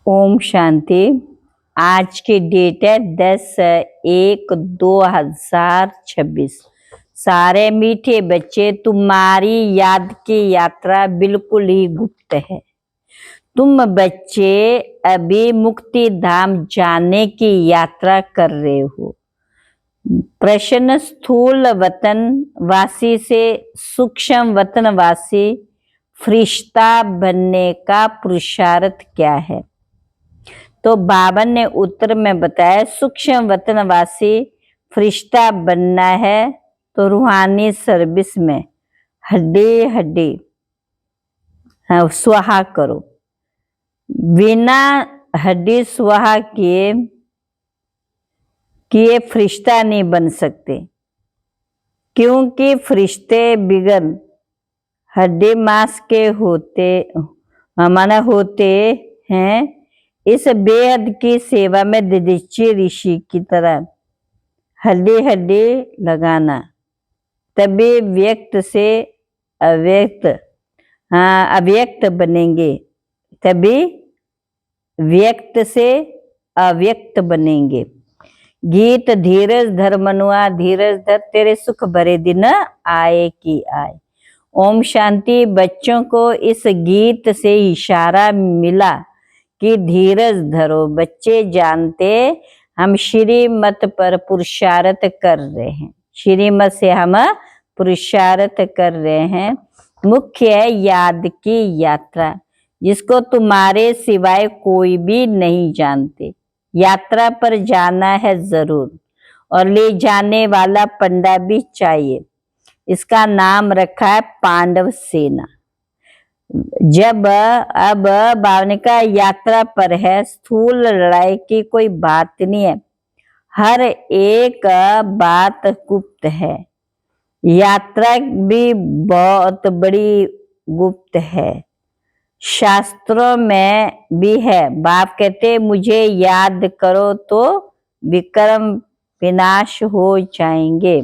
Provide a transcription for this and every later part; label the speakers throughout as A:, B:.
A: ओम शांति। आज की डेट है 10/1/2026। सारे मीठे बच्चे, तुम्हारी याद की यात्रा बिल्कुल ही गुप्त है। तुम बच्चे अभी मुक्ति धाम जाने की यात्रा कर रहे हो। प्रश्न: स्थूल वतन वासी से सूक्ष्म वतनवासी फरिश्ता बनने का पुरुषार्थ क्या है? तो बाबा ने उत्तर में बताया, सूक्ष्म वतनवासी फरिश्ता बनना है तो रूहानी सर्विस में हड्डी हड्डी स्वाहा करो। बिना हड्डी स्वाहा किए फरिश्ता नहीं बन सकते, क्योंकि फरिश्ते बिगड़ हड्डी मांस के होते हैं। इस बेहद की सेवा में ददीची ऋषि की तरह हड्डी हड्डी लगाना, तभी व्यक्त से अव्यक्त बनेंगे, तभी व्यक्त से अव्यक्त बनेंगे। गीत: धीरज धर मनुआ धीरज धर, तेरे सुख भरे दिन आए कि आए। ओम शांति। बच्चों को इस गीत से इशारा मिला कि धीरज धरो। बच्चे जानते हम श्रीमत पर पुरुषार्थ कर रहे हैं, श्रीमत से हम पुरुषार्थ कर रहे हैं। मुख्य है याद की यात्रा, जिसको तुम्हारे सिवाय कोई भी नहीं जानते। यात्रा पर जाना है जरूर, और ले जाने वाला पंडा भी चाहिए। इसका नाम रखा है पांडव सेना। अब बावने का यात्रा पर है। स्थूल लड़ाई की कोई बात नहीं है, हर एक बात गुप्त है। यात्रा भी बहुत बड़ी गुप्त है, शास्त्रों में भी है। बाप कहते मुझे याद करो तो विक्रम विनाश हो जाएंगे।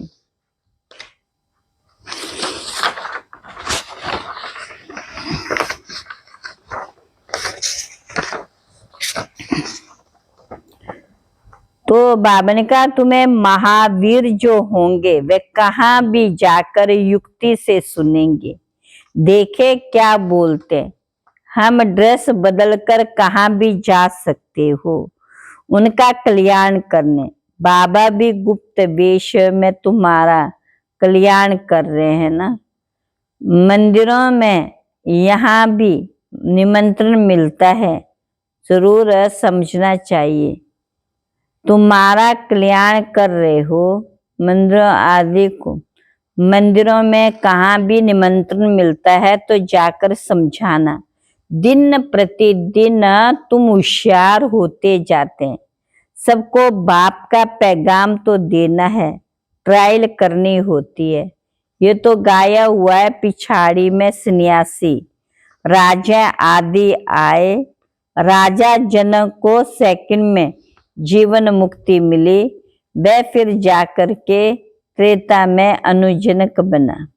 A: तो बाबा ने कहा, तुम्हें महावीर जो होंगे वे कहाँ भी जाकर युक्ति से सुनेंगे, देखे क्या बोलते। हम ड्रेस बदलकर कहाँ भी जा सकते हो उनका कल्याण करने। बाबा भी गुप्त वेश में तुम्हारा कल्याण कर रहे हैं ना। मंदिरों में यहाँ भी निमंत्रण मिलता है, जरूर समझना चाहिए। तुम्हारा कल्याण कर रहे हो। मंदिरों आदि को, मंदिरों में कहाँ भी निमंत्रण मिलता है तो जाकर समझाना। दिन प्रतिदिन तुम होशियार होते जाते हैं। सबको बाप का पैगाम तो देना है, ट्रायल करनी होती है। ये तो गाया हुआ है, पिछाड़ी में सन्यासी राजा आदि आए। राजा जनक को सेकंड में जीवन मुक्ति मिली, वह फिर जाकर के त्रेता में अनुजनक बना।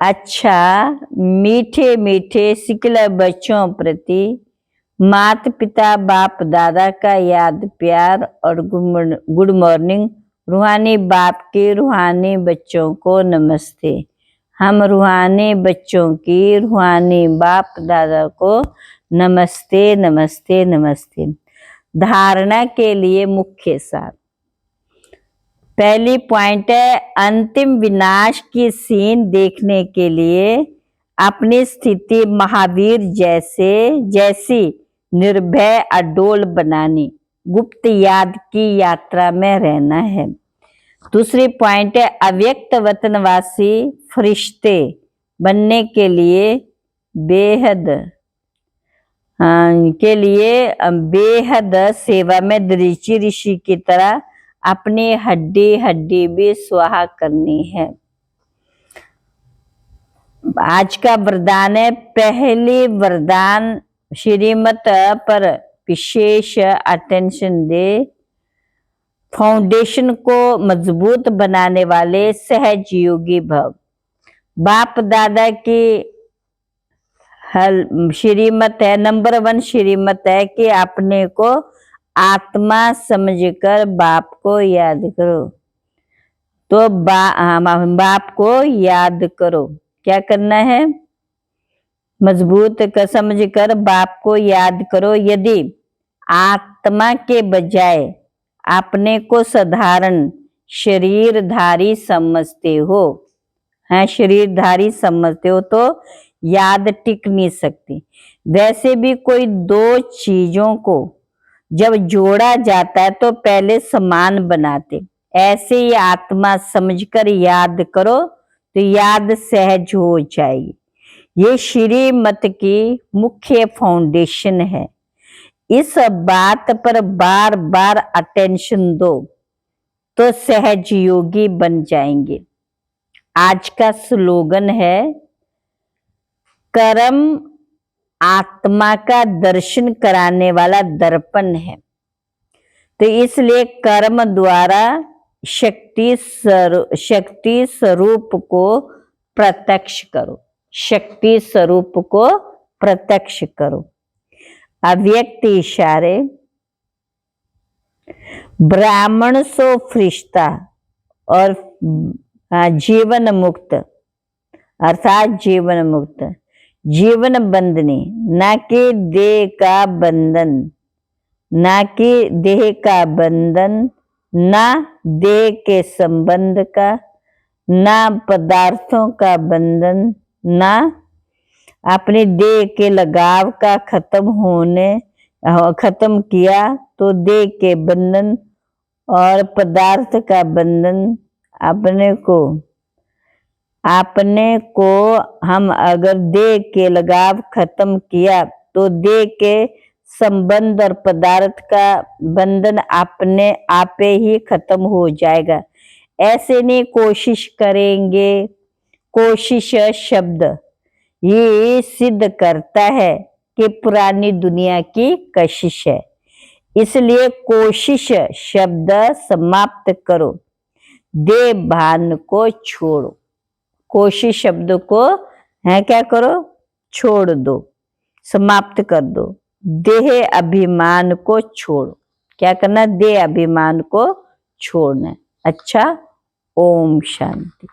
A: अच्छा, मीठे मीठे सिकला बच्चों प्रति माता पिता बाप दादा का याद प्यार और गुड मॉर्निंग। रूहानी बाप के रूहानी बच्चों को नमस्ते। हम रूहानी बच्चों की रूहानी बाप दादा को नमस्ते नमस्ते नमस्ते। धारणा के लिए मुख्य सार। पहली पॉइंट है, अंतिम विनाश की सीन देखने के लिए अपनी स्थिति महावीर जैसी निर्भय अडोल बनानी, गुप्त याद की यात्रा में रहना है। दूसरी पॉइंट है, अव्यक्त वतनवासी फरिश्ते बनने के लिए बेहद सेवा में ददीची ऋषि की तरह अपनी हड्डी हड्डी भी स्वाहा करनी है। आज का वरदान है, पहली वरदान श्रीमत पर विशेष अटेंशन दे। फाउंडेशन को मजबूत बनाने वाले सहज योगी भव। बाप दादा की श्रीमत है, नंबर 1 श्रीमत है कि अपने को आत्मा समझकर बाप को याद करो। तो बाप को याद करो। क्या करना है? मजबूत समझकर बाप को याद करो। यदि आत्मा के बजाय अपने को साधारण शरीरधारी समझते हो, है शरीरधारी समझते हो, तो याद टिक नहीं सकती। वैसे भी कोई दो चीजों को जब जोड़ा जाता है तो पहले समान बनाते। ऐसे ही आत्मा समझकर याद करो तो याद सहज हो जाएगी। ये श्रीमत की मुख्य फाउंडेशन है। इस बात पर बार बार अटेंशन दो तो सहज योगी बन जाएंगे। आज का स्लोगन है, कर्म आत्मा का दर्शन कराने वाला दर्पण है। तो इसलिए कर्म द्वारा शक्ति स्वरूप को प्रत्यक्ष करो। शक्ति स्वरूप को प्रत्यक्ष करो। अव्यक्त इशारे, ब्राह्मण सो फरिश्ता और जीवन मुक्त, अर्थात जीवन मुक्त, जीवन बंधनी, ना कि देह का बंधन, ना कि देह का बंधन, ना देह के संबंध का, ना पदार्थों का बंधन, ना अपने देह के लगाव का खत्म किया तो देह के बंधन और पदार्थ का बंधन। अपने को हम अगर देह के लगाव खत्म किया तो देह के संबंध और पदार्थ का बंधन अपने आपे ही खत्म हो जाएगा। ऐसे नहीं कोशिश करेंगे। कोशिश शब्द ये सिद्ध करता है कि पुरानी दुनिया की कशिश है। इसलिए कोशिश शब्द समाप्त करो, देह भान को छोड़ो। कोशिश शब्द को है क्या करो? छोड़ दो, समाप्त कर दो। देह अभिमान को छोड़ो। क्या करना? देह अभिमान को छोड़ना। अच्छा, ओम शांति।